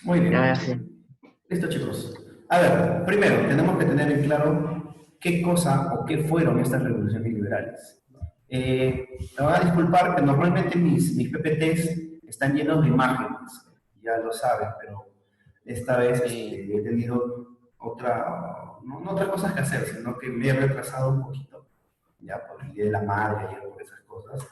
Muy Ya, bien. sí. Listo, chicos. A ver, primero tenemos que tener en claro qué cosa o qué fueron estas revoluciones liberales. Me van a disculpar que normalmente mis PPTs están llenos de imágenes, ya lo saben, pero esta vez Sí. he tenido no otras cosas que hacer, sino que me he retrasado un poquito, ya por el Día de la Madre y por esas cosas,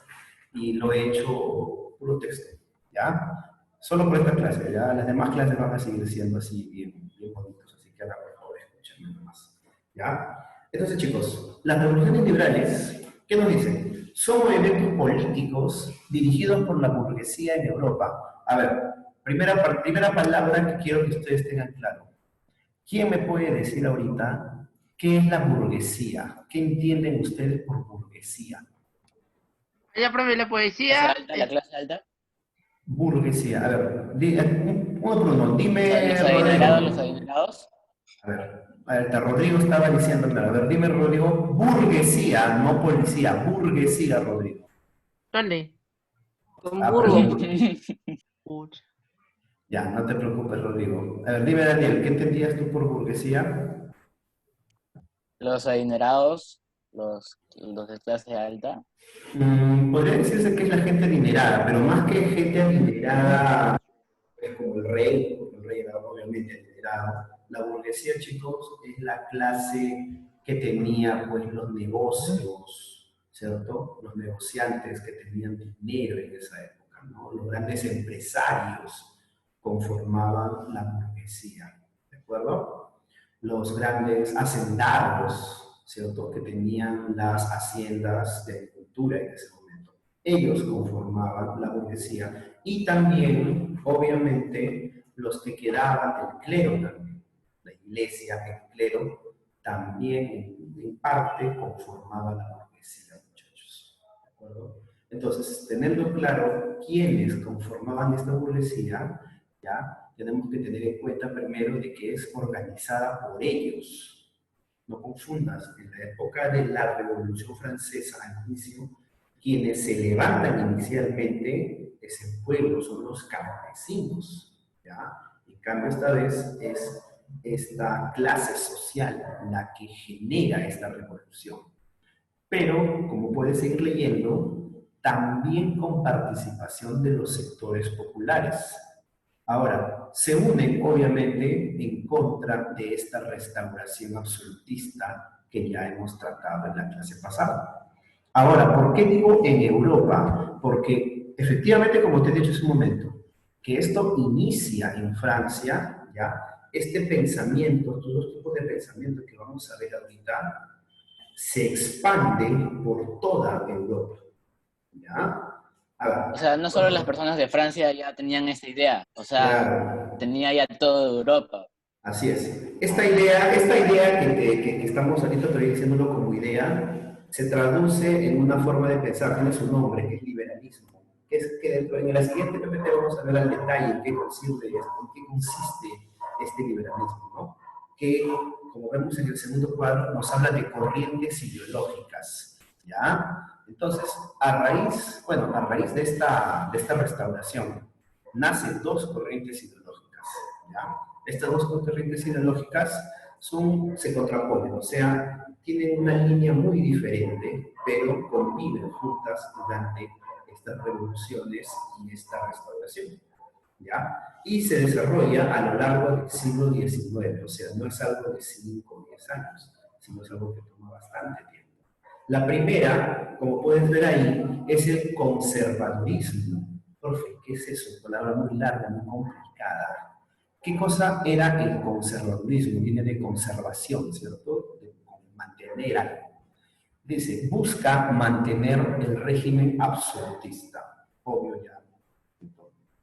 y lo he hecho puro texto, ¿ya? Solo por esta clase, ya las demás clases van a seguir siendo así bien bonitos, así que ahora por favor escúchenme nomás, ¿ya? Entonces chicos, las revoluciones liberales, ¿qué nos dicen? Son movimientos políticos dirigidos por la burguesía en Europa. A ver, primera palabra que quiero que ustedes tengan claro. ¿Quién me puede decir ahorita qué es la burguesía? ¿Qué entienden ustedes por burguesía? Ya, profe, la Clase poesía alta, la clase alta. Burguesía. A ver, uno por uno. O sea, Dime, los adinerados, los Rodrigo. adinerados. Rodrigo estaba diciendo, claro. A ver, dime, Rodrigo. Burguesía, no policía. Burguesía, Rodrigo. ¿dónde? Con Ah, burgo. Pucha. ya, no te preocupes, Rodrigo. A ver, dime, Daniel, ¿qué entendías tú por burguesía? Los adinerados, los de clase alta. Podría decirse que es la gente adinerada, pero más que gente adinerada, es como el rey, porque el rey era obviamente adinerado. La burguesía, chicos, es la clase que tenía pues los negocios, ¿cierto? Los negociantes que tenían dinero en esa época, ¿no? Los grandes empresarios conformaban la burguesía, ¿de acuerdo? Los grandes hacendados, ¿cierto? Que tenían las haciendas de agricultura en ese momento. Ellos conformaban la burguesía y también, obviamente, los que quedaban del clero también. La iglesia, el clero, también en parte conformaba la burguesía, muchachos. ¿De acuerdo? Entonces, teniendo claro quiénes conformaban esta burguesía, ya tenemos que tener en cuenta primero de que es organizada por ellos. No confundas, en la época de la Revolución Francesa, al inicio, quienes se levantan inicialmente es el pueblo, son los campesinos, ¿ya? En cambio, esta vez es esta clase social la que genera esta revolución. Pero, como puedes seguir leyendo, también con participación de los sectores populares. Ahora, se unen obviamente en contra de esta restauración absolutista que ya hemos tratado en la clase pasada. Ahora, ¿por qué digo en Europa? Porque efectivamente, como te he dicho hace un momento, que esto inicia en Francia, ¿ya? Este pensamiento, todos los tipos de pensamiento que vamos a ver ahorita, se expande por toda Europa, ¿ya? A ver, O sea, no solo las personas de Francia ya tenían esta idea, o sea, claro, tenía ya toda Europa. así es. Esta idea que estamos ahorita todavía diciéndolo como idea, se traduce en una forma de pensar, tiene su nombre, que es liberalismo. Que es que dentro, en la siguiente PPT vamos a ver al detalle en qué consiste este liberalismo, ¿no? Que, como vemos en el segundo cuadro, nos habla de corrientes ideológicas, ¿ya? Entonces, a raíz de esta restauración, nacen dos corrientes ideológicas, ¿ya? Estas dos corrientes ideológicas se contraponen, o sea, tienen una línea muy diferente, pero conviven juntas durante estas revoluciones y esta restauración, ¿ya? Y se desarrolla a lo largo del siglo XIX, o sea, no es algo de 5 o 10 años, sino es algo que toma bastante tiempo. La primera, como puedes ver ahí, es el conservadurismo. Profe, ¿qué es eso? Palabra muy larga, muy complicada. ¿Qué cosa era el conservadurismo? Viene de conservación, ¿cierto? De mantener algo. Dice, busca mantener el régimen absolutista. Obvio ya.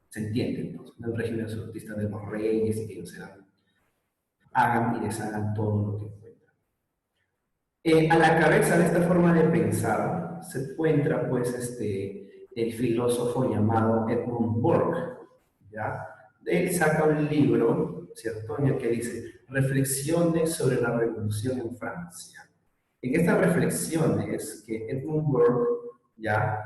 Se entiende entonces. El régimen absolutista de los reyes y que ellos hagan y deshagan todo lo que encuentran. A la cabeza de esta forma de pensar se encuentra pues el filósofo llamado Edmund Burke, ¿ya? Él saca un libro, ¿cierto?, en el que dice Reflexiones sobre la Revolución en Francia. En estas reflexiones que Edmund Burke ya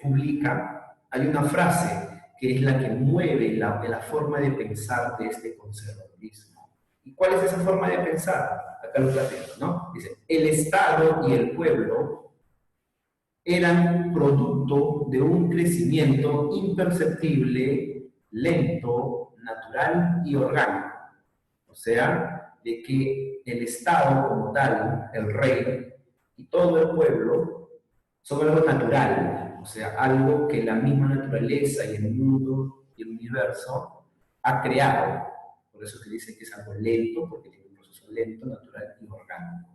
publica, hay una frase que es la que mueve la forma de pensar de este conservadurismo. ¿Y cuál es esa forma de pensar? Acá lo planteo, ¿no? Dice, el Estado y el pueblo eran producto de un crecimiento imperceptible, lento, natural y orgánico. O sea, de que el Estado como tal, el rey y todo el pueblo son algo natural, o sea, algo que la misma naturaleza y el mundo y el universo ha creado. Por eso que dice que es algo lento, porque tiene un proceso lento, natural y orgánico.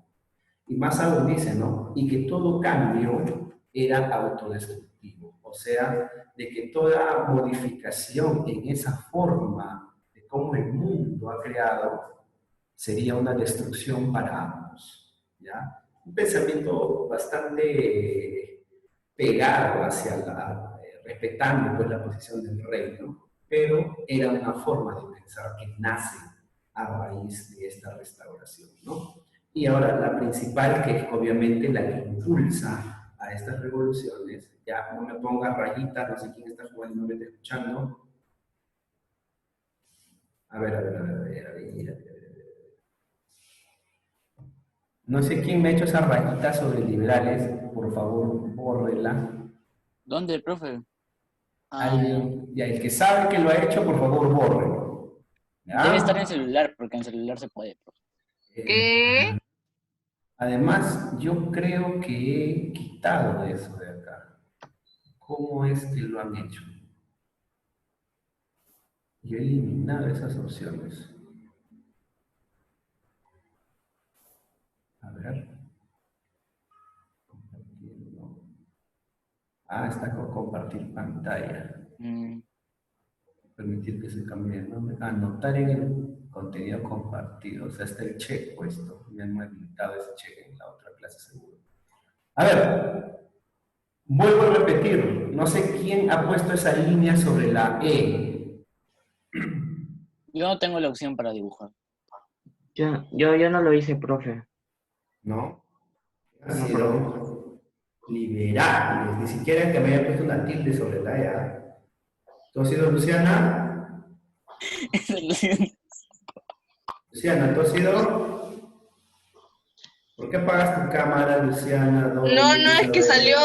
Y más aún dice, ¿no? Y que todo cambio era autodestructivo. O sea, de que toda modificación en esa forma de cómo el mundo ha creado sería una destrucción para ambos. ¿Ya? Un pensamiento bastante pegado hacia respetando pues, la posición del rey, ¿no? Pero era una forma de pensar que nace a raíz de esta restauración, ¿no? Y ahora la principal, que es obviamente la que impulsa a estas revoluciones, ya no me ponga rayitas, no sé quién está jugando, no me está escuchando. A ver, a ver, a ver, a ver, a ver, a ver. No sé quién me ha hecho esa rayita sobre liberales, por favor, bórrela. ¿Dónde, profe? Alguien, ya el que sabe que lo ha hecho, por favor, bórrelo. Debe estar en ¿Ya? celular, porque en celular se puede, profe. ¿Qué? Además, yo creo que he quitado eso de acá. ¿Cómo es que lo han hecho? Yo he eliminado esas opciones. A ver. Compartiendo. Ah, está con compartir pantalla. Mm, Permitir que se cambie el nombre. Anotar en el contenido compartido. O sea, está el check puesto. Me han habilitado ese check en la otra clase seguro. A ver. Vuelvo a repetir. No sé quién ha puesto esa línea sobre la E. Yo no tengo la opción para dibujar. Yo no lo hice, profe. ¿No? Ha No, sido liberales. Ni siquiera que me haya puesto una tilde sobre la E. ¿Tú has sido Luciana? Luciana, ¿tú has sido? ¿Por qué apagas tu cámara, Luciana? No, Dominic, no, es que Isabel? salió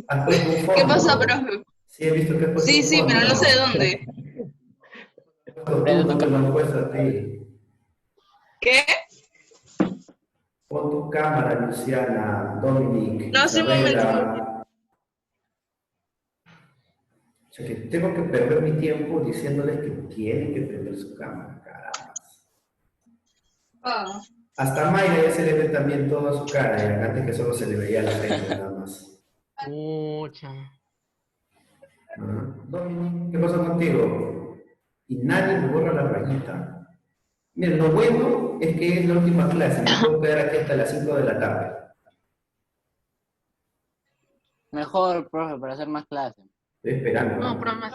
¿Has puesto un ¿Qué fondo? pasó, profe? Sí, he visto que has puesto Sí, un sí, pero no fondo. sé de dónde. Has puesto tú, Prende tu no te lo cámara. han puesto a ti. ¿Qué? Pon tu cámara, Luciana, Dominic, No, sí, un momento. Isabela. O sea, que tengo que perder mi tiempo diciéndoles que tienen que prender su cámara, caramba. Ah, Hasta a Mayra ya se le ve también toda su cara, y antes que solo se le veía la frente nada más. Mucha. Dominic, ¿qué pasó contigo? Y nadie me borra la rayita. Miren, lo bueno es que es la última clase, me puedo quedar aquí hasta las 5 de la tarde. Mejor, profe, para hacer más clases. Estoy esperando. No, pero más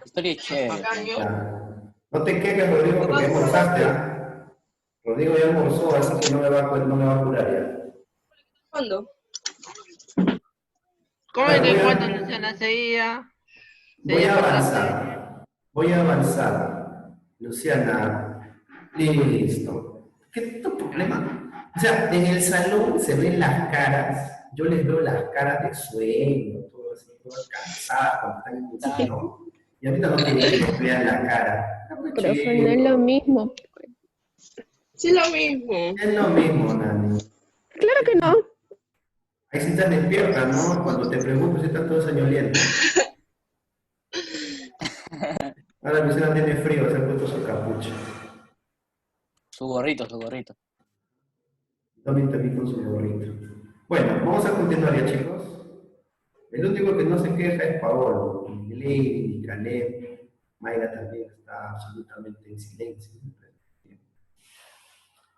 Historia es chévere. Ya. No te quejes, Rodrigo, porque ya almorzaste, ¿ah? Rodrigo ya almorzó, así que no me va a curar ya. ¿cuándo? ¿Cómo A ver, te cuento, Luciana? Seguía. voy a Por la avanzar. Voy a avanzar. Luciana, listo. ¿Qué es tu problema? O sea, en el salón se ven las caras, yo les veo las caras de sueño, todo así, todas cansadas cuando están en el salón. Y ahorita no quieren que les vean la cara. Profe, no es lo mismo. Sí, lo mismo. Es lo mismo, Nani. Claro que no. Ahí sí estás despierta, ¿no? Cuando te pregunto si estás todo soñoliento. Ahora Luciana tiene frío, se ha puesto su capucha. Su gorrito, su gorrito. También con su gorrito. Bueno, vamos a continuar ya, chicos. El único que no se queja es Paolo. Ni Lady, ni Caleb. Mayra también está absolutamente en silencio.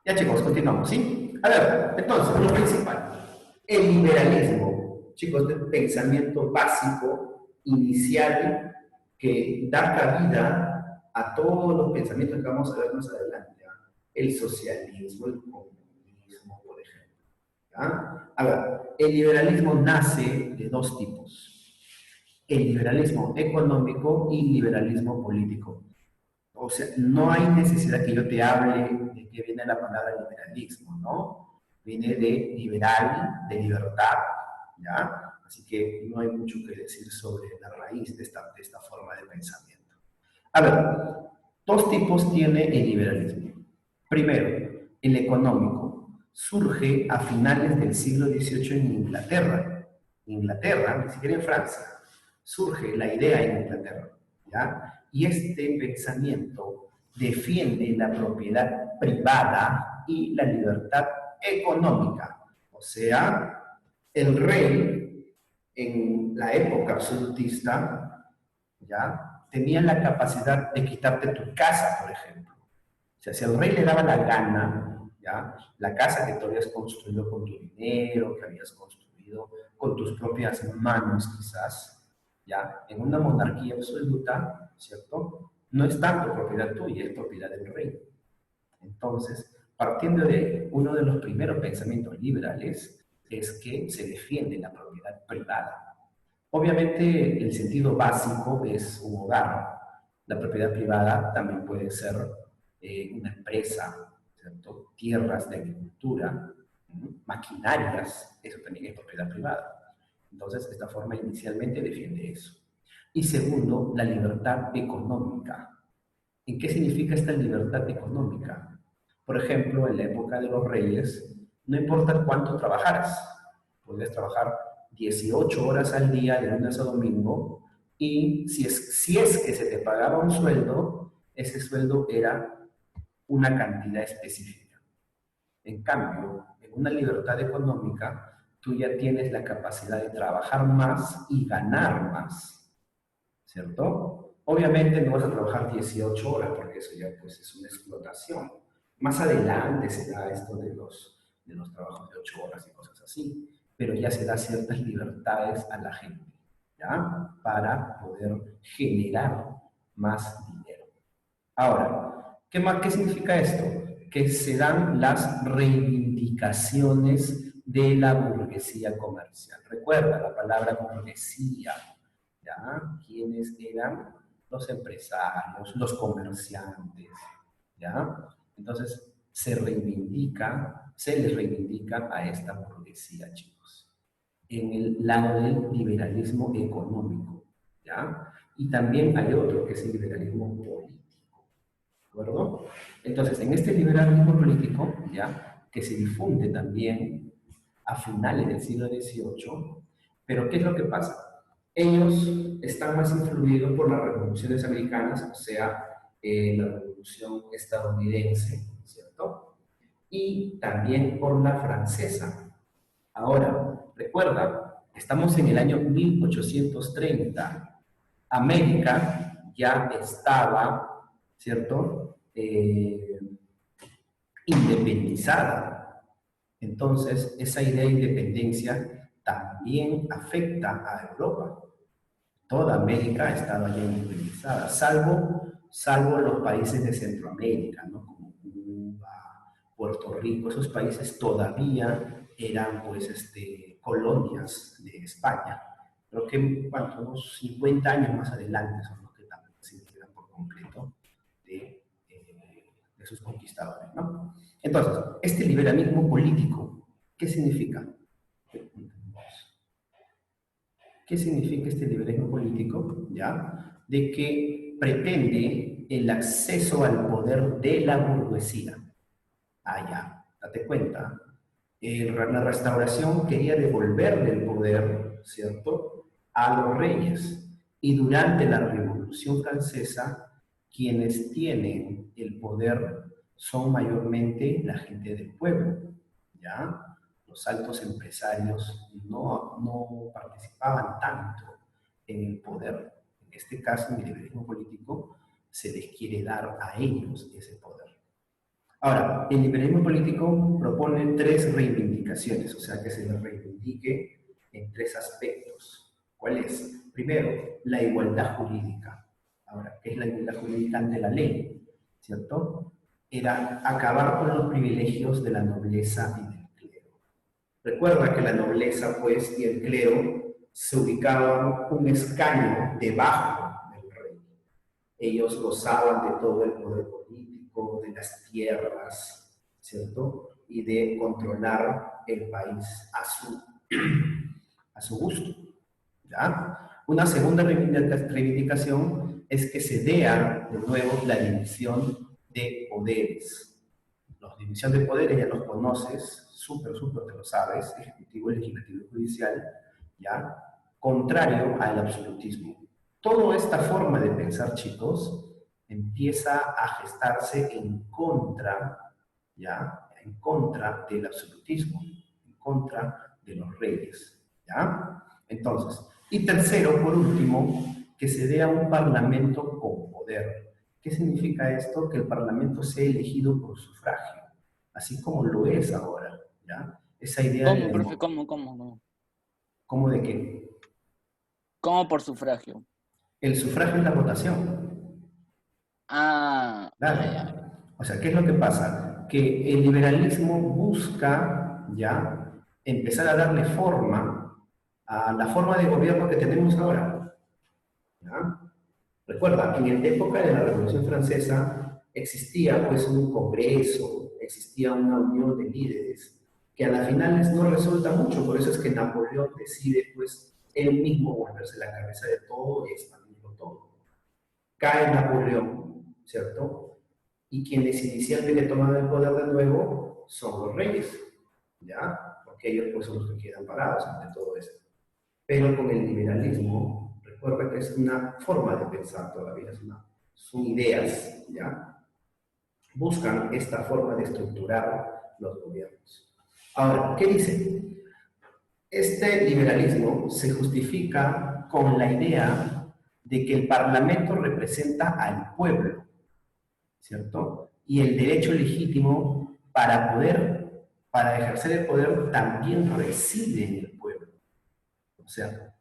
Ya, chicos, continuamos, ¿sí? A ver, entonces, lo principal. El liberalismo, chicos, es un pensamiento básico, inicial, que da cabida a todos los pensamientos que vamos a ver más adelante. ¿Ya? El socialismo, el comunismo, por ejemplo. ¿Ya? A ver, el liberalismo nace de dos tipos. el liberalismo económico y liberalismo político. O sea, no hay necesidad que yo te hable de qué viene la palabra liberalismo, ¿no? Viene de liberal, de libertad, ¿ya? Así que no hay mucho que decir sobre la raíz de esta forma de pensamiento. A ver, dos tipos tiene el liberalismo. Primero, el económico. Surge a finales del siglo XVIII en Inglaterra. Inglaterra, ni siquiera en Francia. Surge la idea en Inglaterra, ¿ya? Y este pensamiento defiende la propiedad privada y la libertad económica. O sea, el rey en la época absolutista, ¿ya? Tenía la capacidad de quitarte tu casa, por ejemplo. O sea, si al rey le daba la gana, ¿ya? La casa que tú habías construido con tu dinero, que habías construido con tus propias manos quizás, ¿ya? En una monarquía absoluta, ¿cierto? No es tanto propiedad tuya, es propiedad del rey. Entonces, partiendo de uno de los primeros pensamientos liberales, es que se defiende la propiedad privada. Obviamente, el sentido básico es un hogar. La propiedad privada también puede ser una empresa, ¿cierto? Tierras de agricultura, maquinarias, eso también es propiedad privada. Entonces, esta forma inicialmente defiende eso. Y segundo, la libertad económica. ¿En qué significa esta libertad económica? Por ejemplo, en la época de los reyes, no importa cuánto trabajaras, podías trabajar 18 horas al día de lunes a domingo y si es que se te pagaba un sueldo, ese sueldo era una cantidad específica. En cambio, en una libertad económica, tú ya tienes la capacidad de trabajar más y ganar más, ¿cierto? Obviamente no vas a trabajar 18 horas porque eso ya pues, es una explotación. Más adelante se da esto de los trabajos de 8 horas y cosas así, pero ya se da ciertas libertades a la gente, ¿ya? Para poder generar más dinero. Ahora, ¿qué significa esto? Que se dan las reivindicaciones de la burguesía comercial. Recuerda la palabra burguesía, ¿ya? ¿Quiénes eran? Los empresarios, los comerciantes, ¿ya? Entonces, se les reivindica a esta burguesía, chicos, en el lado del liberalismo económico, ¿ya? Y también hay otro que es el liberalismo político, ¿de acuerdo? Entonces, en este liberalismo político, ¿ya? Que se difunde también a finales del siglo XVIII, pero ¿qué es lo que pasa? Ellos están más influidos por las revoluciones americanas, o sea, la revolución estadounidense, ¿cierto? Y también por la francesa. Ahora, recuerda, estamos en el año 1830. América ya estaba, ¿cierto? Independizada. Entonces, esa idea de independencia también afecta a Europa. Toda América estaba ya independizada, salvo los países de Centroamérica, ¿no? Como Cuba, Puerto Rico, esos países todavía eran pues, colonias de España. Creo que unos 50 años más adelante son los que también se liberan por completo de sus conquistadores, ¿no? Entonces, este liberalismo político, ¿qué significa? ¿Qué significa este liberalismo político? ¿Ya? De que pretende el acceso al poder de la burguesía. Ah, ya, date cuenta. La restauración quería devolverle el poder, ¿cierto?, a los reyes. Y durante la Revolución Francesa, quienes tienen el poder son mayormente la gente del pueblo, ¿ya? Los altos empresarios no participaban tanto en el poder. En este caso, en el liberalismo político, se les quiere dar a ellos ese poder. Ahora, el liberalismo político propone 3 reivindicaciones, o sea, que se les reivindique en 3 aspectos. ¿Cuál es? Primero, la igualdad jurídica. Ahora, ¿qué es la igualdad jurídica ante la ley? ¿Cierto? Era acabar con los privilegios de la nobleza y del clero. Recuerda que la nobleza, pues, y el clero se ubicaban un escaño debajo del rey. Ellos gozaban de todo el poder político, de las tierras, ¿cierto? Y de controlar el país a su gusto, ¿ya? Una segunda reivindicación es que se vea de nuevo la división de poderes. La división de poderes ya los conoces, súper te lo sabes, ejecutivo, legislativo y judicial, ¿ya? Contrario al absolutismo. Toda esta forma de pensar, chicos, empieza a gestarse en contra, ¿ya? En contra del absolutismo, en contra de los reyes, ¿ya? Entonces, y tercero, por último, que se vea un parlamento con poder. ¿Qué significa esto? Que el parlamento sea elegido por sufragio, así como lo es ahora, ¿ya? Esa idea ¿Cómo, de... profe? ¿Cómo? ¿Cómo de qué? ¿Cómo por sufragio? El sufragio es la votación. Ah, ya. Claro. O sea, ¿qué es lo que pasa? Que el liberalismo busca ya empezar a darle forma a la forma de gobierno que tenemos ahora. ¿Ya? Recuerda, en la época de la Revolución Francesa existía pues un congreso, existía una unión de líderes, que a las finales no resulta mucho, por eso es que Napoleón decide pues él mismo volverse la cabeza de todo y expandirlo todo. Cae Napoleón, ¿cierto? Y quienes inicialmente toman el poder de nuevo son los reyes, ¿ya? Porque ellos pues son los que quedan parados ante todo esto. Pero con el liberalismo, recuerda que es una forma de pensar todavía, son ideas, ¿ya? Buscan esta forma de estructurar los gobiernos. Ahora, ¿qué dice? Este liberalismo se justifica con la idea de que el Parlamento representa al pueblo, ¿cierto? Y el derecho legítimo para ejercer el poder también reside en el pueblo. O sea,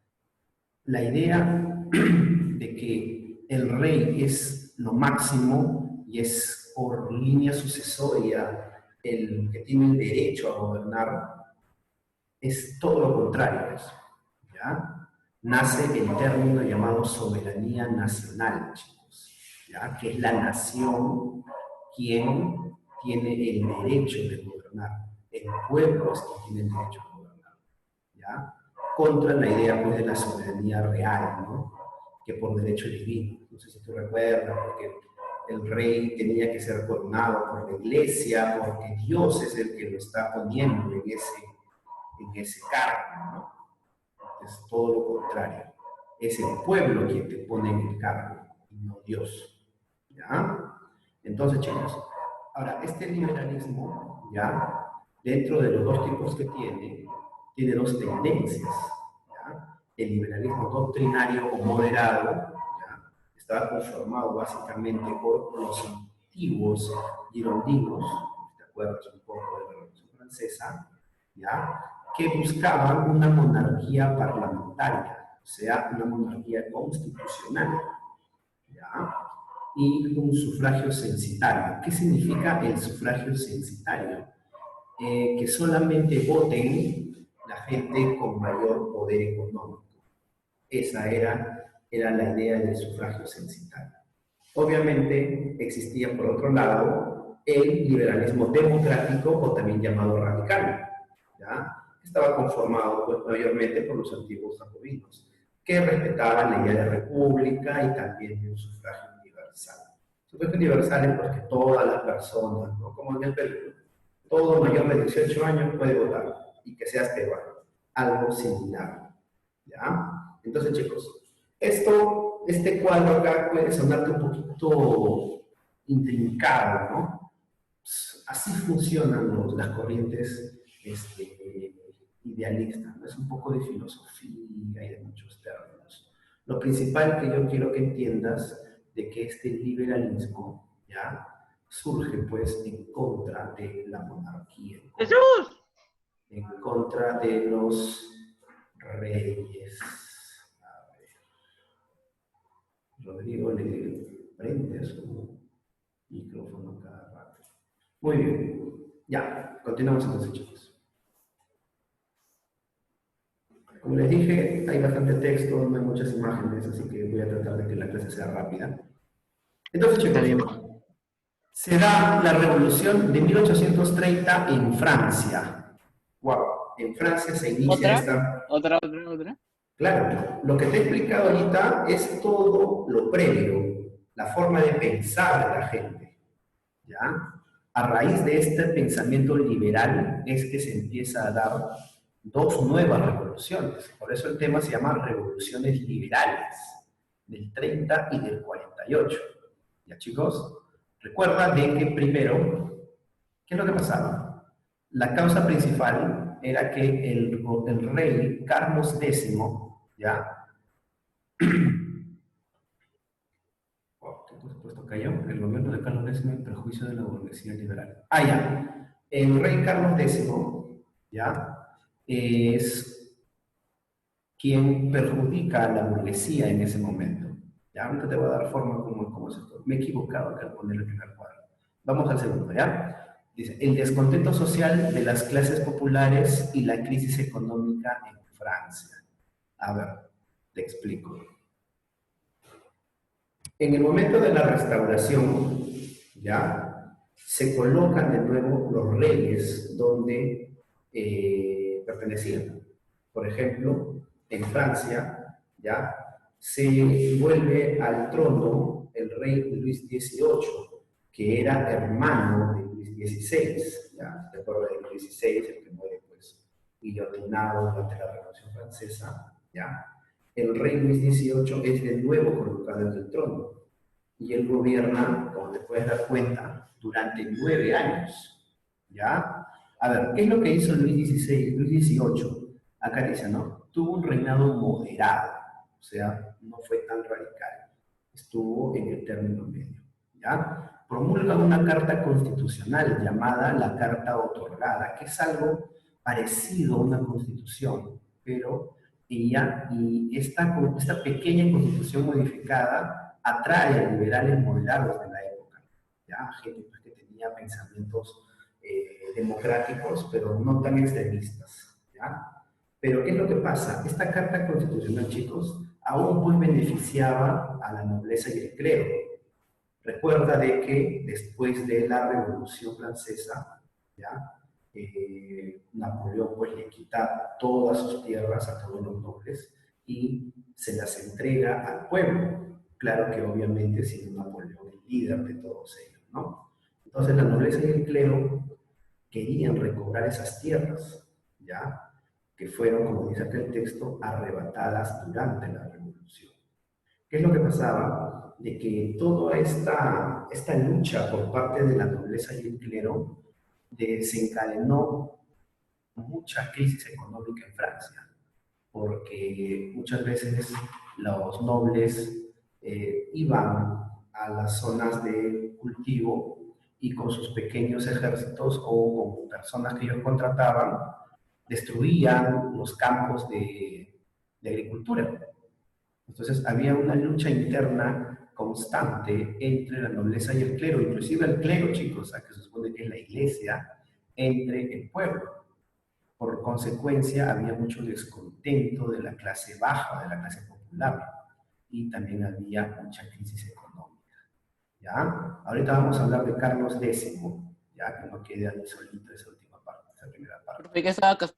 la idea de que el rey es lo máximo y es por línea sucesoria el que tiene el derecho a gobernar es todo lo contrario, ¿ya? Nace el término llamado soberanía nacional, chicos, ¿ya? Que es la nación quien tiene el derecho de gobernar. El pueblo es quien tiene el derecho a gobernar, ¿ya? Contra la idea pues, de la soberanía real, ¿no? Que por derecho divino. No sé si tú recuerdas, porque el rey tenía que ser coronado por la iglesia, porque Dios es el que lo está poniendo en ese cargo, ¿no? Es todo lo contrario. Es el pueblo quien te pone en el cargo, y no Dios, ¿ya? Entonces, chicos, ahora, este liberalismo, ¿ya? Dentro de los dos tipos que tiene dos tendencias, ¿ya? El liberalismo doctrinario o moderado, ¿ya? Estaba conformado básicamente por los antiguos girondinos, ¿te acuerdas un poco de la Revolución Francesa? ¿Ya? Que buscaban una monarquía parlamentaria, o sea, una monarquía constitucional, ¿ya? Y un sufragio censitario. ¿Qué significa el sufragio censitario? Que solamente voten la gente con mayor poder económico. Esa era la idea del sufragio censitario. Obviamente existía por otro lado el liberalismo democrático o también llamado radical, ¿ya? Estaba conformado pues, mayormente por los antiguos jacobinos, que respetaban la idea de república y también de un sufragio universal. Sufragio universal es porque todas las personas, ¿no? Como en el Perú, todo mayor de 18 años puede votar y que seas peruano, algo similar, ¿ya? Entonces, chicos, este cuadro acá puede sonarte un poquito intrincado, ¿no? Así funcionan las corrientes idealistas, ¿no? Es un poco de filosofía y de muchos términos. Lo principal que yo quiero que entiendas de que este liberalismo, ¿ya? Surge pues en contra de la monarquía, ¡Jesús! en contra de los reyes. Rodrigo le prende a su micrófono cada rato. Muy bien. Ya, continuamos entonces, chicos. Como les dije, hay bastante texto, no hay muchas imágenes, así que voy a tratar de que la clase sea rápida. Entonces, Está bien. chicos, se da la revolución de 1830 en Francia. Wow, en Francia se inicia esta... ¿Otra? Claro, lo que te he explicado ahorita es todo lo previo, la forma de pensar de la gente, ¿ya? A raíz de este pensamiento liberal es que se empieza a dar dos nuevas revoluciones. Por eso el tema se llama revoluciones liberales, del 30 y del 48. ¿Ya, chicos? Recuerda de que primero, ¿qué es lo que pasaba? La causa principal era que el rey Carlos X, ¿ya? Esto cayó. El gobierno de Carlos X en perjuicio de la burguesía liberal. Ah, ya. El rey Carlos X, ¿ya? Es quien perjudica a la burguesía en ese momento. Ya, ahorita te voy a dar forma como es esto. Me he equivocado acá al poner el primer cuadro. Vamos al segundo, ¿ya? Dice, el descontento social de las clases populares y la crisis económica en Francia. A ver, te explico. En el momento de la restauración, ¿ya? Se colocan de nuevo los reyes donde pertenecían. Por ejemplo, en Francia, ¿ya? Se vuelve al trono el rey Luis XVIII, que era hermano de Luis XVI, ¿ya? De acuerdo de Luis XVI, el que muere, pues, guillotinado durante la Revolución Francesa, ¿ya? El rey Luis XVIII es de nuevo colocado en el trono y él gobierna, como te puedes dar cuenta, durante 9 años, ¿ya? A ver, ¿qué es lo que hizo Luis XVIII? Acá dice, ¿no? Tuvo un reinado moderado, o sea, no fue tan radical, estuvo en el término medio, ¿ya? Promulga una carta constitucional llamada la Carta Otorgada, que es algo parecido a una constitución, pero esta pequeña constitución modificada atrae a liberales moderados de la época, ¿ya? Gente pues, que tenía pensamientos democráticos, pero no tan extremistas, ¿ya? Pero ¿qué es lo que pasa? Esta carta constitucional, chicos, aún pues beneficiaba a la nobleza y el clero. Recuerda de que después de la Revolución Francesa, ¿ya? Napoleón pues le quita todas sus tierras a todos los nobles y se las entrega al pueblo. Claro que obviamente siendo Napoleón el líder de todos ellos, ¿no? Entonces la nobleza y el clero querían recobrar esas tierras, ¿ya? Que fueron, como dice aquel texto, arrebatadas durante la Revolución. ¿Qué es lo que pasaba? De que toda esta lucha por parte de la nobleza y el clero desencadenó mucha crisis económica en Francia, porque muchas veces los nobles iban a las zonas de cultivo y con sus pequeños ejércitos o con personas que ellos contrataban, destruían los campos de agricultura. Entonces había una lucha interna constante entre la nobleza y el clero, inclusive el clero, chicos, a que se supone que es la iglesia, entre el pueblo. Por consecuencia, había mucho descontento de la clase baja, de la clase popular, y también había mucha crisis económica, ¿ya? Ahorita vamos a hablar de Carlos X, ya que no quede ahí solito esa última parte, esa primera parte.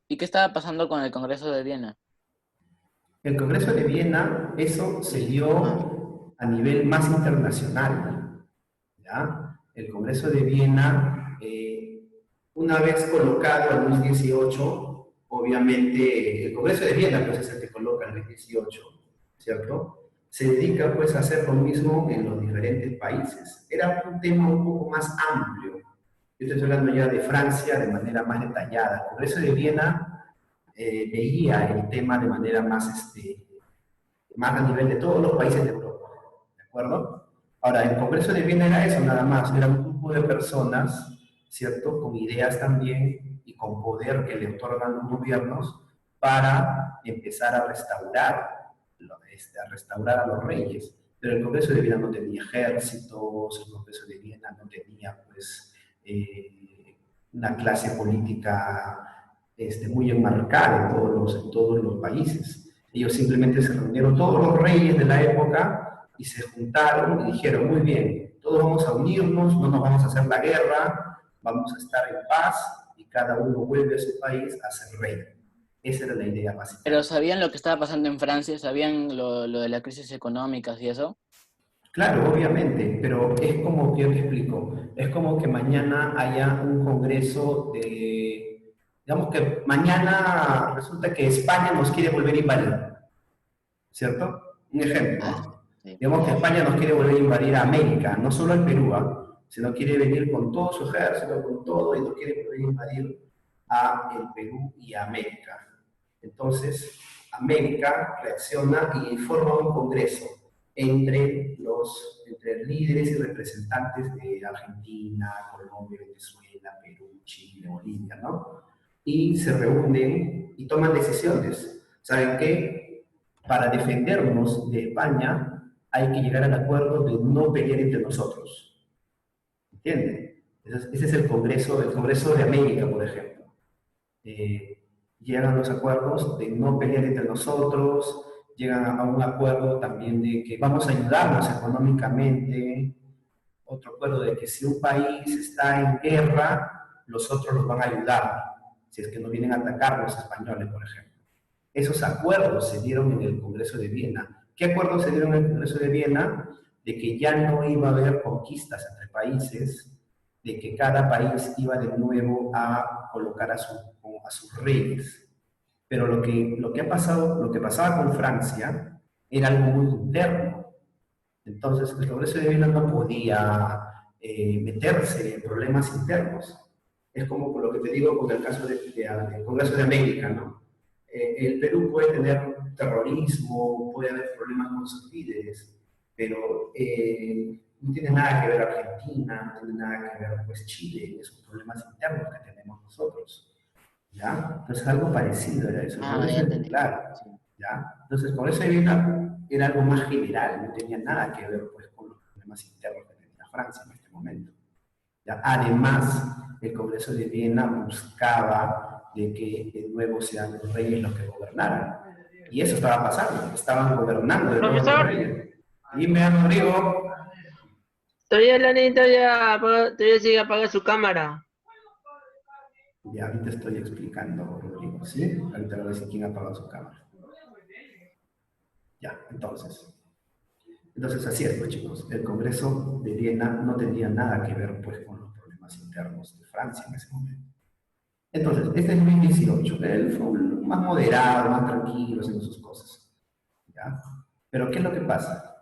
¿Y qué estaba pasando con el Congreso de Viena? El Congreso de Viena, eso se dio a nivel más internacional, ¿ya? El Congreso de Viena, una vez colocado a Luis XVIII, obviamente, el Congreso de Viena, pues es el que coloca a Luis XVIII, ¿cierto? Se dedica, pues, a hacer lo mismo en los diferentes países. Era un tema un poco más amplio. Yo estoy hablando ya de Francia de manera más detallada. El Congreso de Viena veía el tema de manera más, más a nivel de todos los países de Europa, ¿de acuerdo? Ahora, el Congreso de Viena era eso nada más, era un grupo de personas, ¿cierto? Con ideas también y con poder que le otorgan los gobiernos para empezar a restaurar a los reyes. Pero el Congreso de Viena no tenía ejércitos, el Congreso de Viena no tenía, pues, una clase política muy enmarcada en todos los países. Ellos simplemente se reunieron todos los reyes de la época y se juntaron y dijeron, muy bien, todos vamos a unirnos, no nos vamos a hacer la guerra, vamos a estar en paz y cada uno vuelve a su país a ser rey. Esa era la idea básica. ¿Pero sabían lo que estaba pasando en Francia? ¿Sabían lo de la crisis económica y eso? Claro, obviamente, pero es como que yo te explico, es como que mañana haya un congreso de, digamos que mañana resulta que España nos quiere volver a invadir, ¿cierto? Un ejemplo, ¿no? Sí. Digamos que España nos quiere volver a invadir a América, no solo al Perú, ¿ah? Sino quiere venir con todo su ejército, con todo, y nos quiere volver a invadir a el Perú y a América. Entonces, América reacciona y forma un congreso entre líderes y representantes de Argentina, Colombia, Venezuela, Perú, Chile, Bolivia, ¿no? Y se reúnen y toman decisiones. ¿Saben qué? Para defendernos de España hay que llegar al acuerdo de no pelear entre nosotros. ¿Entienden? Ese es el Congreso de América, por ejemplo. Llegan a los acuerdos de no pelear entre nosotros, llegan a un acuerdo también de que vamos a ayudarnos económicamente, otro acuerdo de que si un país está en guerra, los otros los van a ayudar, si es que no vienen a atacar los españoles, por ejemplo. Esos acuerdos se dieron en el Congreso de Viena. ¿Qué acuerdos se dieron en el Congreso de Viena? De que ya no iba a haber conquistas entre países, de que cada país iba de nuevo a colocar a sus reyes. Pero lo que pasaba con Francia era algo muy interno. Entonces, el Congreso de Viena no podía meterse en problemas internos. Es como lo que te digo con el caso del Congreso de América, ¿no? El Perú puede tener terrorismo, puede haber problemas con sus líderes, pero no tiene nada que ver Argentina, no tiene nada que ver pues, Chile, esos problemas internos que tenemos nosotros. ¿Ya? Entonces algo parecido era eso. Ah, ya entendí. Claro, Sí. ¿ya? Entonces por eso era algo más general, no tenía nada que ver pues, con los problemas internos que tenía Francia en este momento. ¿Ya? Además, el Congreso de Viena buscaba de que de nuevo sean los reyes los que gobernaran. Y eso estaba pasando, estaban gobernando de nuevo los reyes. Dime, Rodrigo. Todavía la neta todavía sigue apaga su cámara. Ya, ahorita estoy explicando, Rodrigo, ¿sí? Ahorita le voy a decir quién ha apagado su cámara. Ya, entonces así es, pues chicos, el Congreso de Viena no tenía nada que ver pues con los problemas internos de Francia en ese momento. Entonces, este es Luis XVIII, él fue más moderado, más tranquilo, haciendo sus cosas. ¿Ya? Pero ¿qué es lo que pasa?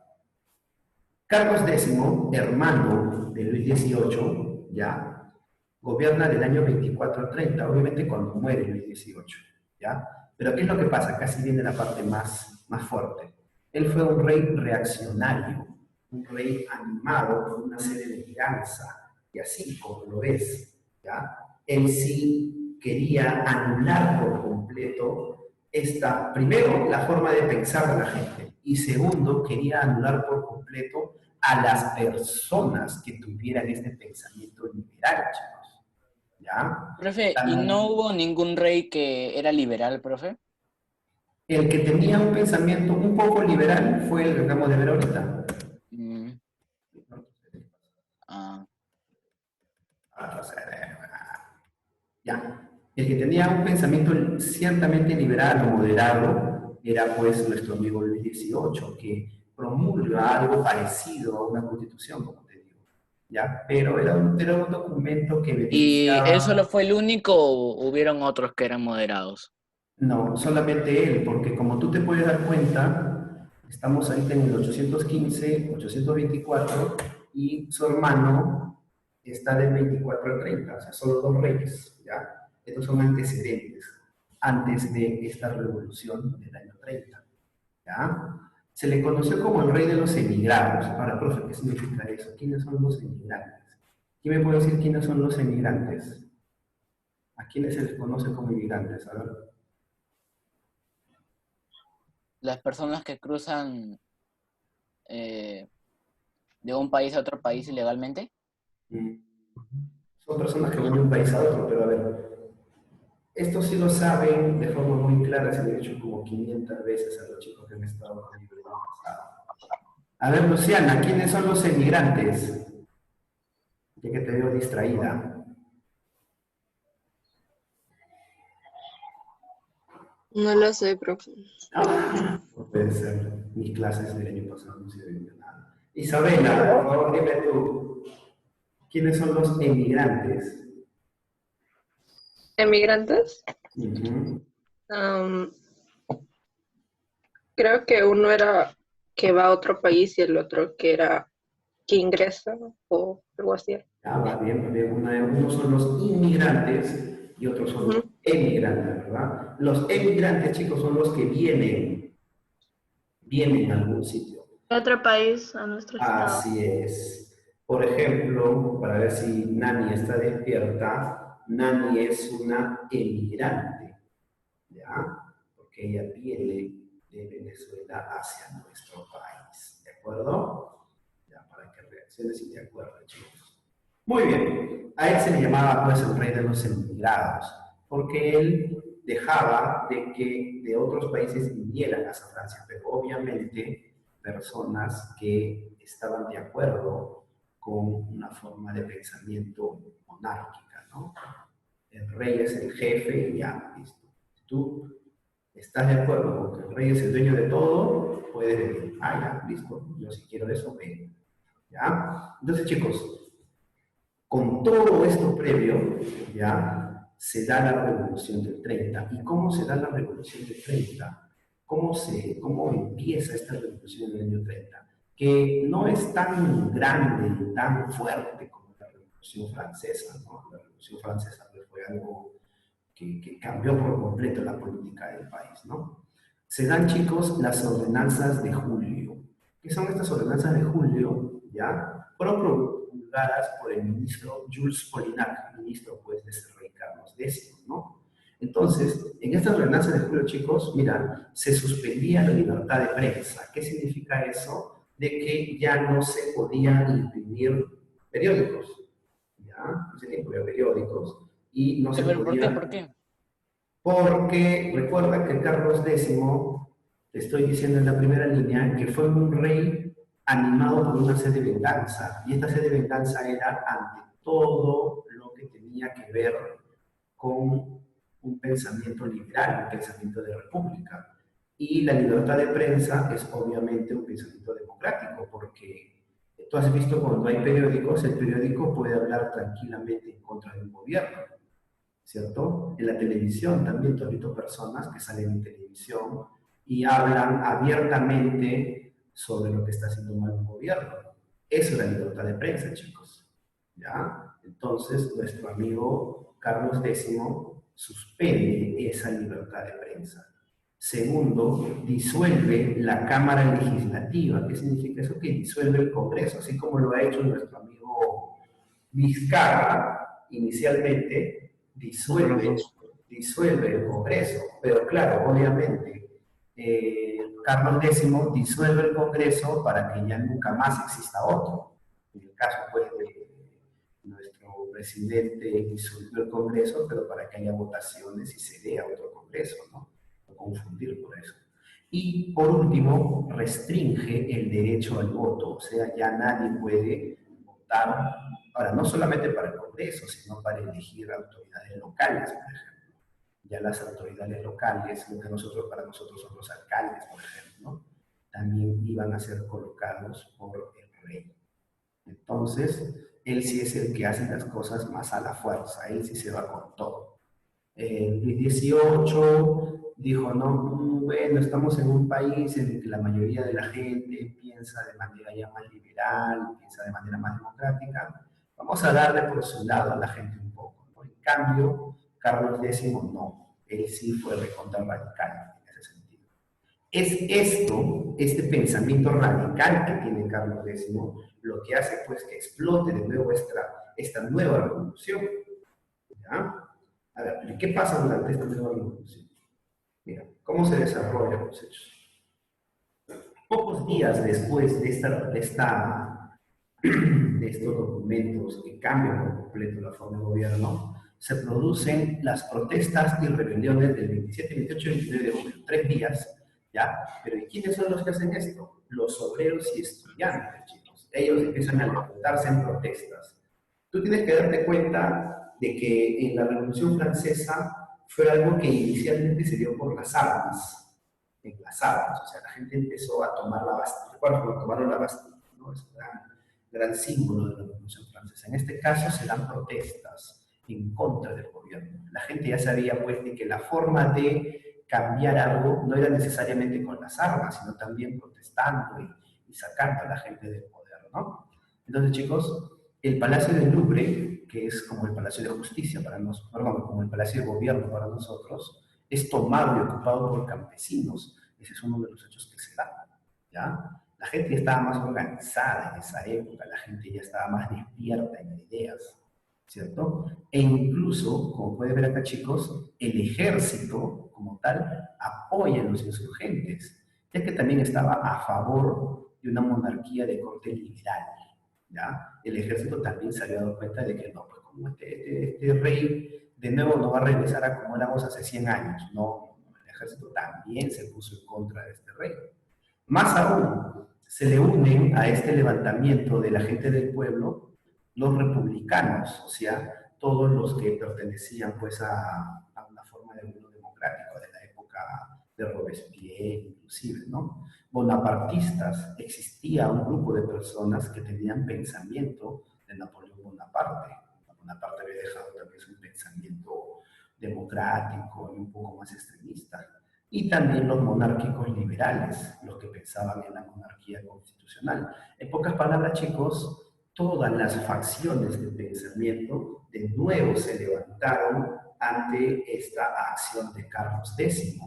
Carlos X, hermano de Luis XVIII, ya, gobierna del año 24 al 30, obviamente cuando muere Luis XVIII, ¿ya? Pero ¿qué es lo que pasa? Casi viene la parte más fuerte. Él fue un rey reaccionario, un rey animado por una sed de venganza, y así como lo ves, ¿ya? Él sí quería anular por completo primero, la forma de pensar de la gente, y segundo, quería anular por completo a las personas que tuvieran este pensamiento liberal, chicos. ¿Ya? Profe, ¿y no hubo ningún rey que era liberal, profe? El que tenía un pensamiento un poco liberal fue el que acabamos de ver ahorita. Ya. El que tenía un pensamiento ciertamente liberal o moderado era pues nuestro amigo Luis XVIII, que promulga algo parecido a una constitución, como te digo. ¿Ya? Pero era un documento que beneficiaba... ¿Y él solo fue el único o hubieron otros que eran moderados? No, solamente él, porque como tú te puedes dar cuenta, estamos ahorita en el 815, 824, y su hermano está del 24 al 30, o sea, solo dos reyes, ¿ya? Estos son antecedentes, antes de esta revolución del año 30, ¿ya? Se le conoció como el rey de los emigrados. Ahora, profe, ¿qué significa eso? ¿Quiénes son los emigrantes? ¿Quién me puede decir quiénes son los emigrantes? ¿A quiénes se les conoce como emigrantes? A ver. Las personas que cruzan de un país a otro país ilegalmente. Son personas que van de un país a otro, pero a ver, Esto sí lo saben de forma muy clara, se lo he dicho como 500 veces a los chicos que han estado conmigo el año pasado. A ver, Luciana, ¿quiénes son los emigrantes? Ya que te veo distraída. No lo sé, profe. No puede ser. Mis clases del año pasado no sirven de nada. Isabela, por favor, dime tú. ¿Quiénes son los emigrantes? ¿Emigrantes? Ujú. Creo que uno era que va a otro país y el otro que era que ingresa o algo así. Ah, va bien, va bien. Unos son los inmigrantes y otros son los Ujú. emigrantes, ¿verdad? Los emigrantes, chicos, son los que vienen a algún sitio. Otro país, a nuestro estado. Así es. Por ejemplo, para ver si Nani está despierta, Nani es una emigrante, ¿ya? Porque ella viene de Venezuela hacia nuestro país, ¿de acuerdo? Ya, para que reacciones y te acuerdes, chicos. Muy bien. A él se le llamaba, pues, el rey de los emigrados, porque él dejaba de que de otros países vinieran a Francia, pero obviamente personas que estaban de acuerdo con una forma de pensamiento monárquica, ¿no? El rey es el jefe y ya, listo. Tú estás de acuerdo con que el rey es el dueño de todo, puedes decir, ah, ya, listo, yo si quiero eso, ven. ¿Ya? Entonces, chicos, con todo esto previo, ya, se da la Revolución del 30. ¿Y cómo se da la Revolución del 30? ¿Cómo empieza esta revolución en el año 30? Que no es tan grande y tan fuerte como la Revolución Francesa, ¿no? La Revolución Francesa fue algo que cambió por completo la política del país, ¿no? Se dan, chicos, las ordenanzas de julio. ¿Qué son estas ordenanzas de julio? ¿Ya? Fueron promulgadas por el ministro Jules Polignac, ministro, pues, de ese rey Carlos X, ¿no? Entonces, en estas ordenanzas de julio, chicos, mira, se suspendía la libertad de prensa. ¿Qué significa eso? De que ya no se podían imprimir periódicos, ¿ya? En ese tiempo había periódicos y no se Pero ¿por qué? podían, ¿Por qué? porque recuerda que Carlos X, te estoy diciendo en la primera línea, que fue un rey animado por una sed de venganza, y esta sed de venganza era ante todo lo que tenía que ver con un pensamiento liberal, un pensamiento de república. Y la libertad de prensa es obviamente un pensamiento democrático, porque tú has visto cuando hay periódicos, el periódico puede hablar tranquilamente en contra de un gobierno, ¿cierto? En la televisión también tú has visto personas que salen en televisión y hablan abiertamente sobre lo que está haciendo mal un gobierno. Eso es la libertad de prensa, chicos. ¿Ya? Entonces, nuestro amigo Carlos X suspende esa libertad de prensa. Segundo, disuelve la Cámara Legislativa. ¿Qué significa eso? Que disuelve el Congreso, así como lo ha hecho nuestro amigo Vizcarra inicialmente, disuelve el Congreso. Pero claro, obviamente, Carlos X disuelve el Congreso para que ya nunca más exista otro. En el caso, pues, de nuestro presidente disolvió el Congreso, pero para que haya votaciones y se dé a otro Congreso, ¿no? No confundir por eso. Y por último, restringe el derecho al voto, o sea, ya nadie puede votar, ahora, no solamente para el Congreso, sino para elegir autoridades locales, por ejemplo. Ya las autoridades locales, lo que para nosotros son los alcaldes, por ejemplo, también iban a ser colocados por el rey. Entonces, él sí es el que hace las cosas más a la fuerza, él sí se va con todo. Luis XVIII dijo, no, bueno, estamos en un país en el que la mayoría de la gente piensa de manera ya más liberal, piensa de manera más democrática, vamos a darle por su lado a la gente un poco, ¿no? En cambio, Carlos X no, él sí fue recontra radical en ese sentido. Es esto, este pensamiento radical que tiene Carlos X, lo que hace pues que explote de nuevo esta nueva revolución. ¿Ya? A ver, ¿qué pasa durante esta nueva revolución? Mira, ¿cómo se desarrollan los hechos? Pocos días después de estos documentos que cambian por completo la forma de gobierno, se producen las protestas y rebeliones del 27, 28 y 29 de julio, 3 días, ¿ya? Pero ¿y quiénes son los que hacen esto? Los obreros y estudiantes, chicos. Ellos empiezan a levantarse en protestas. Tú tienes que darte cuenta de que en la Revolución Francesa fue algo que inicialmente se dio por las armas, en las armas, o sea, la gente empezó a tomar la Bastilla. ¿Recuerdas cuando tomaron la Bastilla? ¿No? Es un gran símbolo de la Revolución Francesa. En este caso se dan protestas en contra del gobierno. La gente ya sabía pues de que la forma de cambiar algo no era necesariamente con las armas, sino también protestando y sacando a la gente del poder, ¿no? Entonces, chicos, el Palacio del Louvre, que es como el Palacio de Justicia para nosotros, perdón, como el Palacio de Gobierno para nosotros, es tomado y ocupado por campesinos. Ese es uno de los hechos que se dan, ¿ya? La gente ya estaba más organizada en esa época, la gente ya estaba más despierta en ideas, ¿cierto? E incluso, como pueden ver acá, chicos, el ejército, como tal, apoya a los insurgentes, ya que también estaba a favor de una monarquía de corte liberal, ¿ya? El ejército también se había dado cuenta de que no, pues como este rey de nuevo no va a regresar a como éramos hace 100 años, no, el ejército también se puso en contra de este rey. Más aún, se le unen a este levantamiento de la gente del pueblo los republicanos, o sea, todos los que pertenecían pues a una forma de gobierno democrático de la época de Robespierre, inclusive, ¿no? Bonapartistas, existía un grupo de personas que tenían pensamiento de Napoleón Bonaparte. Bonaparte había dejado también su pensamiento democrático y un poco más extremista. Y también los monárquicos liberales, los que pensaban en la monarquía constitucional. En pocas palabras, chicos, todas las facciones de pensamiento de nuevo se levantaron ante esta acción de Carlos X.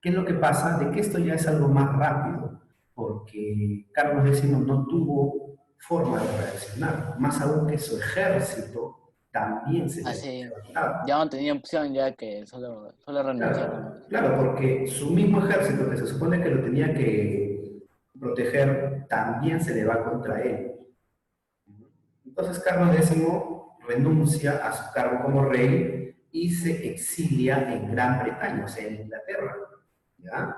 ¿Qué es lo que pasa? De que esto ya es algo más rápido, porque Carlos X no tuvo forma de reaccionar, más aún que su ejército también se levantaba. Ya no tenía opción, ya que solo renunciaron. Claro, porque su mismo ejército, que se supone que lo tenía que proteger, también se le va contra él. Entonces Carlos X renuncia a su cargo como rey y se exilia en Gran Bretaña, o sea, en Inglaterra, ¿ya?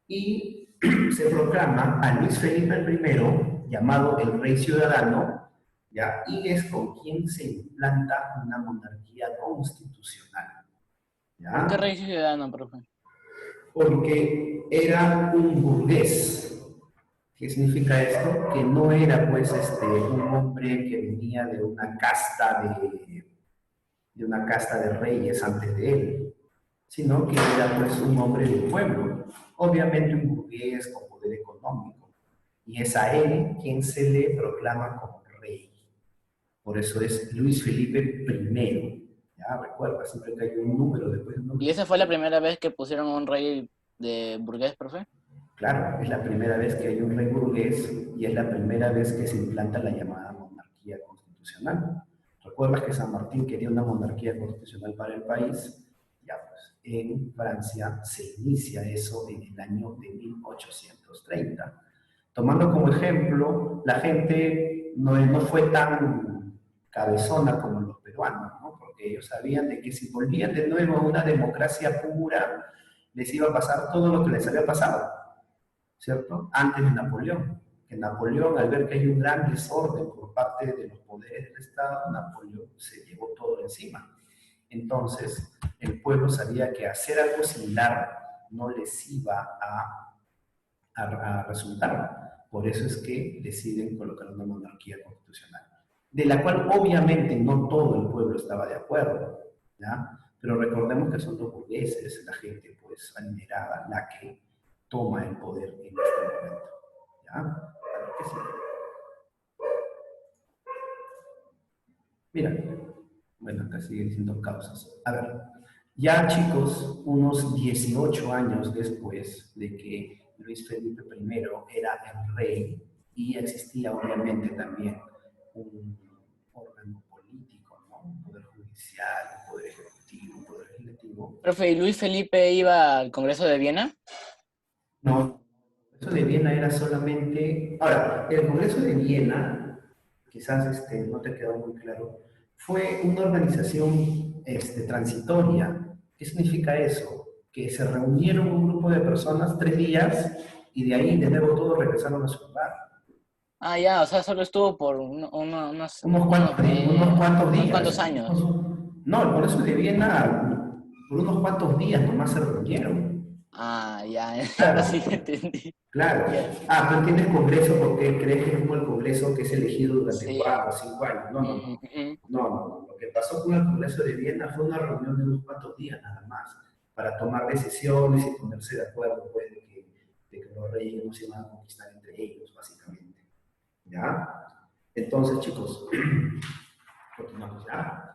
Y se proclama a Luis Felipe I, llamado el Rey Ciudadano, ¿ya? Y es con quien se implanta una monarquía constitucional, ¿ya? ¿Por qué Rey Ciudadano, profe? Porque era un burgués. ¿Qué significa esto? Que no era pues un hombre que venía de una casta de reyes antes de él, sino que era pues un hombre del pueblo, obviamente un burgués con poder económico, y es a él quien se le proclama como rey. Por eso es Luis Felipe I. Ya recuerda, siempre que hay un número después de un número. ¿Y esa fue la primera vez que pusieron a un rey de burgués, profe? Claro, es la primera vez que hay un rey burgués y es la primera vez que se implanta la llamada monarquía constitucional. ¿Recuerdas que San Martín quería una monarquía constitucional para el país? Ya pues, en Francia se inicia eso en el año de 1830. Tomando como ejemplo, la gente no fue tan cabezona como los peruanos, ¿no? Porque ellos sabían de que si volvían de nuevo a una democracia pura, les iba a pasar todo lo que les había pasado, ¿cierto? Antes de Napoleón. Que Napoleón, al ver que hay un gran desorden por parte de los poderes del Estado, Napoleón se llevó todo encima. Entonces, el pueblo sabía que hacer algo similar no les iba a resultar. Por eso es que deciden colocar una monarquía constitucional, de la cual obviamente no todo el pueblo estaba de acuerdo, ¿ya? Pero recordemos que son los burgueses, la gente pues adinerada, la que toma el poder en este momento, ¿ya? A ver, ¿qué sigue? Mira, bueno, acá sigue diciendo causas. A ver, ya chicos, unos 18 años después de que Luis Felipe I era el rey y existía obviamente también un órgano político, ¿no? Un poder judicial, un poder ejecutivo, un poder legislativo. Profe, ¿y Luis Felipe iba al Congreso de Viena? No, el Congreso de Viena era solamente... Ahora, el Congreso de Viena, quizás no te quedó muy claro, fue una organización transitoria. ¿Qué significa eso? Que se reunieron un grupo de personas 3 días y de ahí de nuevo todos regresaron a su lugar. Ah, ya, o sea, solo estuvo por Unos cuantos unos días. cuantos años. No, el Congreso de Viena, por unos cuantos días nomás se reunieron. Ah, ya, ahora Claro, sí entendí. claro. Ya, Ah, tú entiendes Congreso porque crees que es como el Congreso que es elegido durante sí. 4 o 5 años. No, no, no. Ujú. No, no. Lo que pasó con el Congreso de Viena fue una reunión de unos cuantos días nada más, para tomar decisiones y ponerse de acuerdo, pues, de que los reyes no se iban a conquistar entre ellos, básicamente. ¿Ya? Entonces, chicos, continuamos, ¿ya?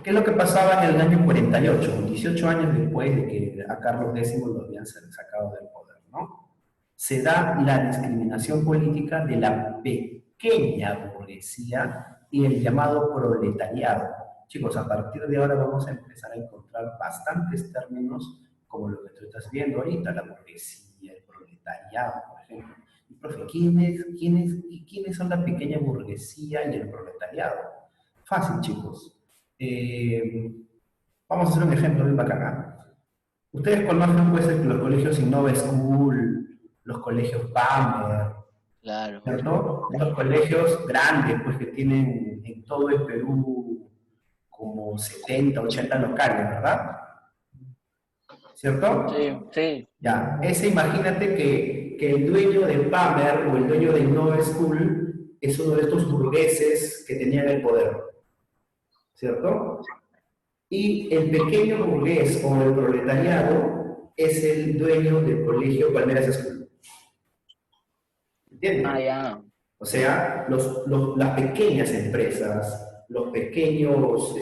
¿Qué es lo que pasaba en el año 48, 18 años después de que a Carlos X lo habían sacado del poder, ¿no? Se da la discriminación política de la pequeña burguesía y el llamado proletariado. Chicos, a partir de ahora vamos a empezar a encontrar bastantes términos como lo que tú estás viendo ahorita, la burguesía, el proletariado, por ejemplo. Y, profe, ¿quiénes son la pequeña burguesía y el proletariado? Fácil, chicos. Vamos a hacer un ejemplo bien bacán. Ustedes conocen pues los colegios Innova School, los colegios Bamber, Claro. ¿cierto? Estos colegios grandes pues que tienen en todo el Perú como 70, 80 locales, ¿verdad? ¿Cierto? Sí, sí. Ya, ese imagínate que el dueño de Bamber o el dueño de Innova School es uno de estos burgueses que tenían el poder, ¿cierto? Y el pequeño burgués o el proletariado es el dueño del colegio Palmeras School. ¿Entiendes? Ah, ya. O sea, las pequeñas empresas, los pequeños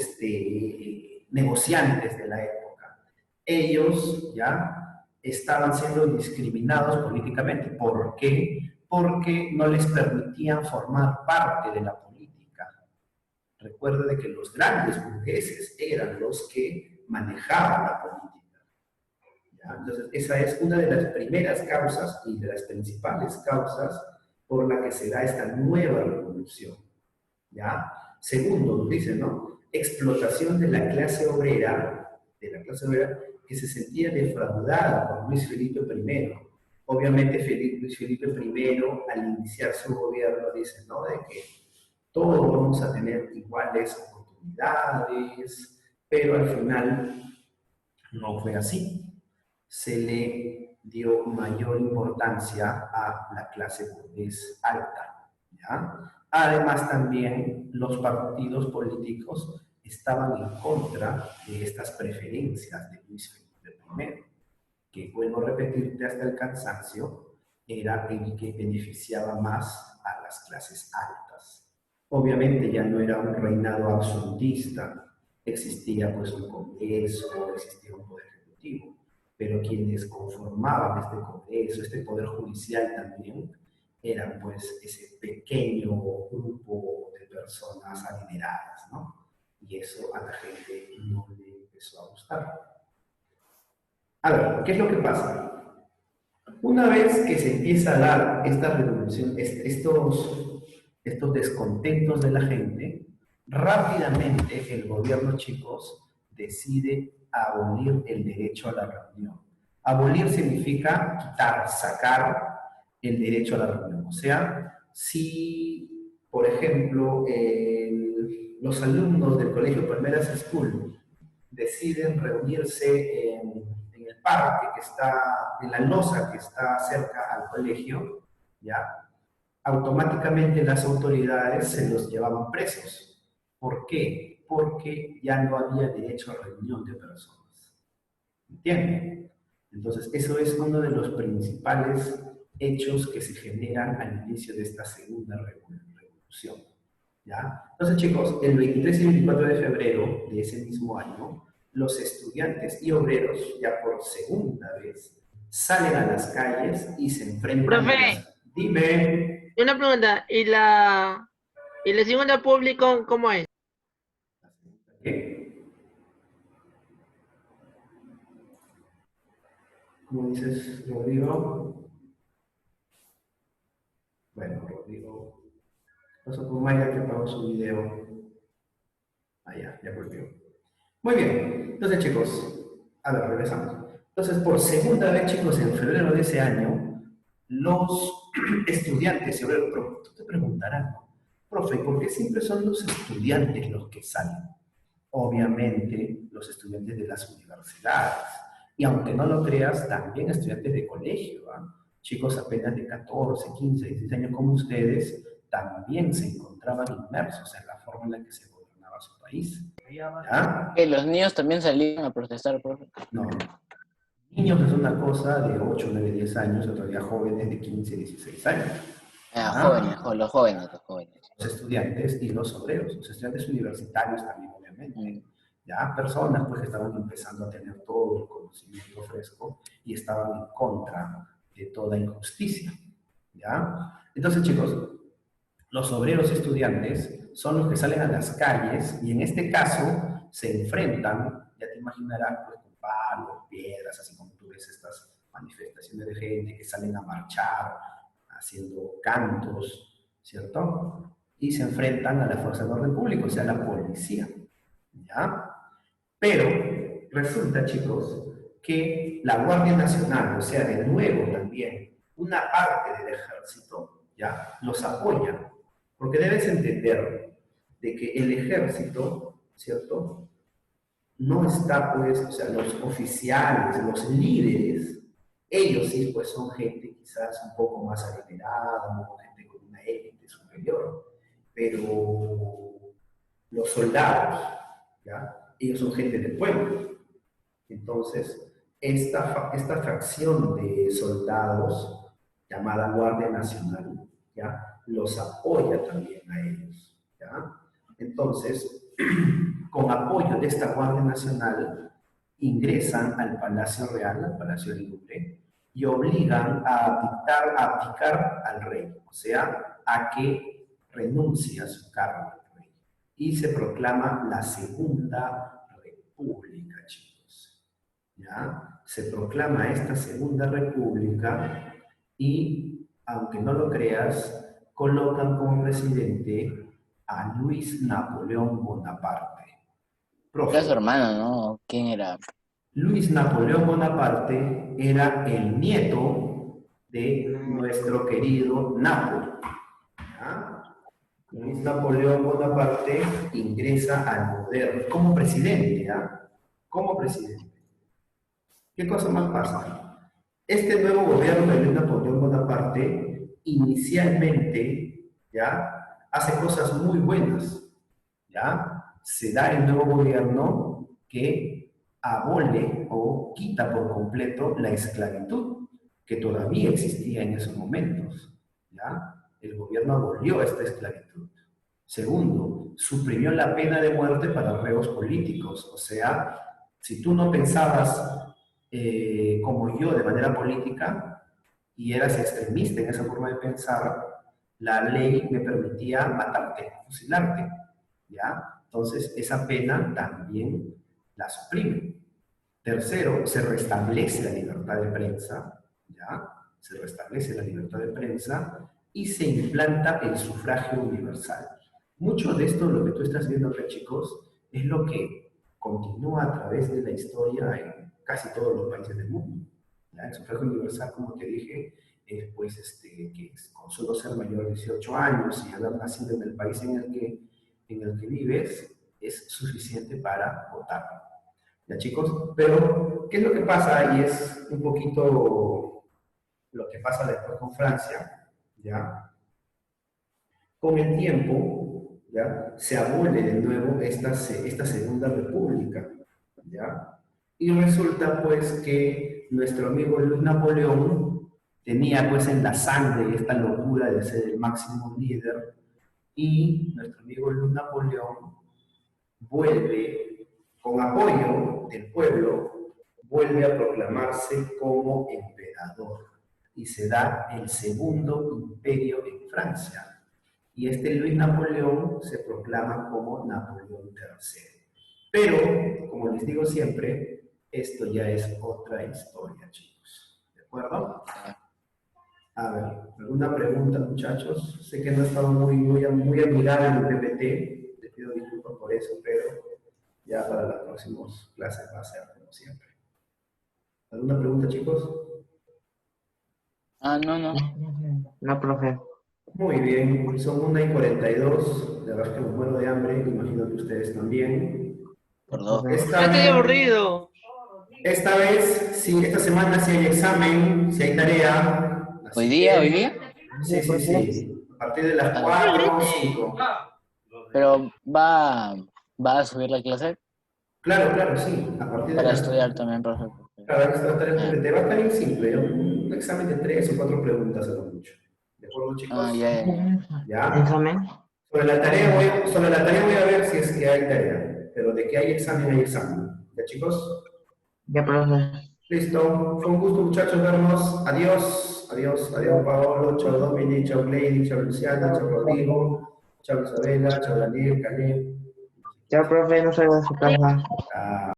negociantes de la época, ellos ya estaban siendo discriminados políticamente. ¿Por qué? Porque no les permitían formar parte de la política. Recuerda de que los grandes burgueses eran los que manejaban la política. ¿Ya? Entonces, esa es una de las primeras causas y de las principales causas por la que se da esta nueva revolución. ¿Ya? Segundo, dice, ¿no? Explotación de la clase obrera, que se sentía defraudada por Luis Felipe I. Obviamente, Luis Felipe I, al iniciar su gobierno, dice, ¿no? De que todos vamos a tener iguales oportunidades, pero al final no fue así. Se le dio mayor importancia a la clase burgués alta, ¿ya? Además, también los partidos políticos estaban en contra de estas preferencias de Luis Felipe I, que, vuelvo a repetirte hasta el cansancio, era el que beneficiaba más a las clases altas. Obviamente ya no era un reinado absolutista, existía pues un congreso, existía un poder ejecutivo, pero quienes conformaban este congreso, este poder judicial también, eran pues ese pequeño grupo de personas adineradas, ¿no? Y eso a la gente no le empezó a gustar. A ver, ¿qué es lo que pasa? Una vez que se empieza a dar esta revolución, estos descontentos de la gente, rápidamente el gobierno, chicos, decide abolir el derecho a la reunión. Abolir significa quitar, sacar el derecho a la reunión. O sea, si, por ejemplo, los alumnos del Colegio Palmeras School deciden reunirse en el parque que está, en la loza que está cerca al colegio, ¿ya? Automáticamente las autoridades se los llevaban presos. ¿Por qué? Porque ya no había derecho a reunión de personas. ¿Entienden? Entonces, eso es uno de los principales hechos que se generan al inicio de esta segunda revolución. ¿Ya? Entonces, chicos, el 23 y 24 de febrero de ese mismo año, los estudiantes y obreros, ya por segunda vez, salen a las calles y se enfrentan Profe. a las... Dime. Una pregunta, ¿y la segunda público cómo es? ¿Qué? ¿Cómo dices, Rodrigo? Bueno, Rodrigo, pasó con Mayra que apagó su video. Ya volvió. Muy bien, entonces chicos, a ver, regresamos. Entonces, por segunda vez, chicos, en febrero de ese año, los estudiantes, tú te preguntarás, ¿no? Profe, ¿por qué siempre son los estudiantes los que salen? Obviamente, los estudiantes de las universidades. Y aunque no lo creas, también estudiantes de colegio, ¿eh? Chicos apenas de 14, 15, 16 años como ustedes, también se encontraban inmersos en la forma en la que se gobernaba su país. ¿Ya? Que los niños también salían a protestar, profe. No. Niños es una cosa de 8, 9, 10 años, otros ya jóvenes de 15, 16 años. Jóvenes, los jóvenes. Los estudiantes y los obreros, los estudiantes universitarios también, obviamente. Ya, personas pues que estaban empezando a tener todo el conocimiento fresco y estaban en contra de toda injusticia. ¿Ya? Entonces, chicos, los obreros estudiantes son los que salen a las calles y en este caso se enfrentan, ya te imaginarás, pues con palos, piedras, así como tú ves estas manifestaciones de gente que salen a marchar, haciendo cantos, ¿cierto? Y se enfrentan a la fuerza del orden público, o sea, a la policía, ¿ya? Pero resulta, chicos, que la Guardia Nacional, o sea, de nuevo también, una parte del ejército, ¿ya? Los apoya, porque debes entender de que el ejército, ¿cierto? No está, pues, o sea, los oficiales, los líderes, ellos sí, pues, son gente quizás un poco más adinerada, ¿no? Gente con una élite superior, pero los soldados, ¿ya? Ellos son gente del pueblo. Entonces, esta fracción de soldados, llamada Guardia Nacional, ¿ya? Los apoya también a ellos, ¿ya? Entonces, con apoyo de esta Guardia Nacional, ingresan al Palacio Real, al Palacio del Louvre, y obligan a abdicar al rey, o sea, a que renuncie a su cargo al rey. Y se proclama la Segunda República, chicos. ¿Ya? Se proclama esta Segunda República y, aunque no lo creas, colocan como presidente a Luis Napoleón Bonaparte. Era su hermano, ¿no? ¿Quién era? Luis Napoleón Bonaparte era el nieto de nuestro querido Nápoles. ¿Ya? Luis Napoleón Bonaparte ingresa al poder como presidente, ¿ya? Como presidente. ¿Qué cosa más pasa? Este nuevo gobierno de Luis Napoleón Bonaparte inicialmente, ¿ya? Hace cosas muy buenas, ¿ya? Se da el nuevo gobierno que abole o quita por completo la esclavitud que todavía existía en esos momentos, ¿ya? El gobierno abolió esta esclavitud. Segundo, suprimió la pena de muerte para reos políticos, o sea, si tú no pensabas como yo de manera política y eras extremista en esa forma de pensar, la ley me permitía matarte, fusilarte, ¿ya? Entonces, esa pena también la suprime. Tercero, se restablece la libertad de prensa, ¿ya? Se restablece la libertad de prensa y se implanta el sufragio universal. Mucho de esto, lo que tú estás viendo acá, chicos, es lo que continúa a través de la historia en casi todos los países del mundo. ¿Ya? El sufragio universal, como te dije, es pues que con solo ser mayor de 18 años y haber nacido en el país en el que vives, es suficiente para votar. ¿Ya, chicos? Pero, ¿qué es lo que pasa? Y es un poquito lo que pasa después con Francia, ¿ya? Con el tiempo, ¿ya? Se abole de nuevo esta Segunda República, ¿ya? Y resulta, pues, que nuestro amigo Luis Napoleón tenía, pues, en la sangre esta locura de ser el máximo líder, y nuestro amigo Luis Napoleón vuelve, con apoyo del pueblo, vuelve a proclamarse como emperador y se da el Segundo Imperio en Francia. Y este Luis Napoleón se proclama como Napoleón III. Pero, como les digo siempre, esto ya es otra historia, chicos. ¿De acuerdo? A ver, ¿alguna pregunta, muchachos? Sé que no he estado muy amigable en el PPT, les pido disculpas por eso, pero Ya para las próximas clases va a ser como siempre. ¿Alguna pregunta, chicos? Ah, no. No, profe. Muy bien, son 1:42. De verdad que me muero de hambre, imagino que ustedes también. Por dos. Ya estoy aburrido. Esta vez, sí, esta semana sí hay examen, sí hay tarea. Así ¿Hoy día? que- ¿Hoy día? Sí. A partir de las 4 o 5. Pero va a subir la clase Claro, sí. A partir de para las estudiar también, profe. Claro, te va a estar bien simple, ¿no? Un examen de 3 o 4 preguntas a lo mucho. ¿De acuerdo, chicos? Ah, ya. ¿Ya? Examen. Sobre la tarea voy a ver si es que hay tarea, pero de que hay examen. ¿Ya, chicos? Ya, profe. Listo. Fue un gusto, muchachos, vernos. Adiós, Paolo. Chao, Dominic. Chao, Lady. Chao, Luciana. Chao, Rodrigo. Chao, Isabela. Chao, Daniel, Canet. Ya, profe, no salga de su casa. Ah,